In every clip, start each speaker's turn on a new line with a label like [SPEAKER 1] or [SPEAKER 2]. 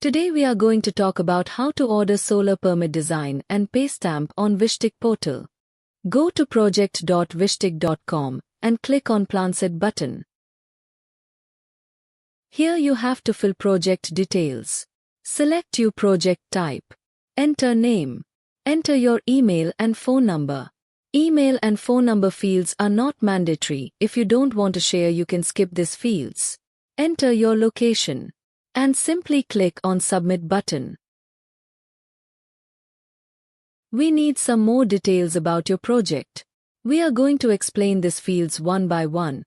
[SPEAKER 1] Today we are going to talk about how to order solar permit design and pay stamp on Vishtik Portal. Go to project.vishtik.com and click on Planset button. Here you have to fill project details. Select your project type. Enter name. Enter your email and phone number. Email and phone number fields are not mandatory. If you don't want to share, you can skip these fields. Enter your location. And simply click on Submit button. We need some more details about your project. We are going to explain these fields one by one.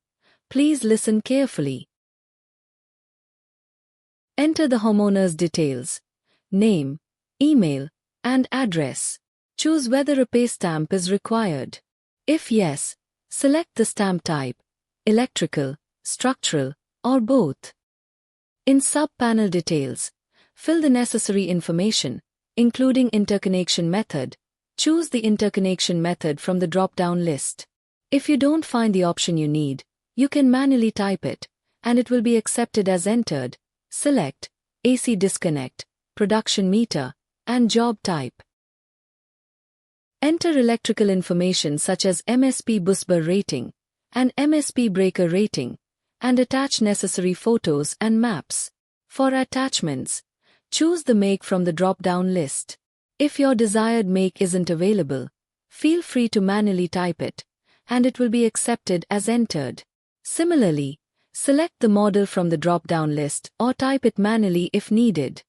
[SPEAKER 1] Please listen carefully. Enter the homeowner's details, name, email, and address. Choose whether a pay stamp is required. If yes, select the stamp type, electrical, structural, or both. In sub-panel details, fill the necessary information, including interconnection method. Choose the interconnection method from the drop-down list. If you don't find the option you need, you can manually type it, and it will be accepted as entered. Select AC disconnect, production meter, and job type. Enter electrical information such as MSP busbar rating and MSP breaker rating, and attach necessary photos and maps. For attachments, choose the make from the drop-down list. If your desired make isn't available, feel free to manually type it, and it will be accepted as entered. Similarly, select the model from the drop-down list or type it manually if needed.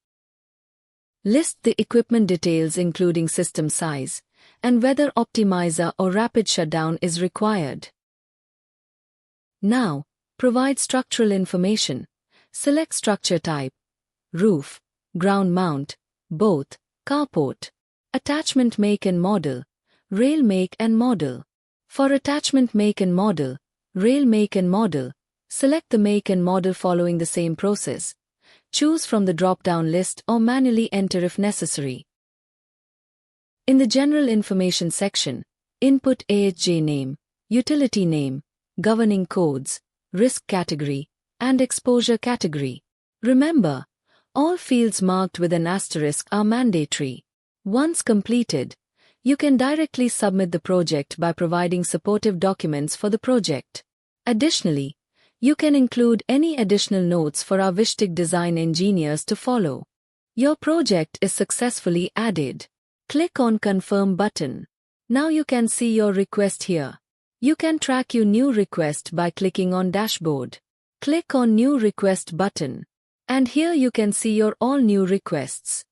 [SPEAKER 1] List the equipment details including system size, and whether optimizer or rapid shutdown is required. Now, provide structural information. Select structure type, roof, ground mount, both, carport. Attachment make and model, rail make and model. For attachment make and model, rail make and model, select the make and model following the same process. Choose from the drop-down list or manually enter if necessary. In the General Information section, input AHJ name, utility name, governing codes, risk category, and exposure category. Remember, all fields marked with an asterisk are mandatory. Once completed, you can directly submit the project by providing supportive documents for the project. Additionally, you can include any additional notes for our Vishtik design engineers to follow. Your project is successfully added. Click on Confirm button. Now you can see your request here. You can track your new request by clicking on Dashboard. Click on New Request button. And here you can see your all new requests.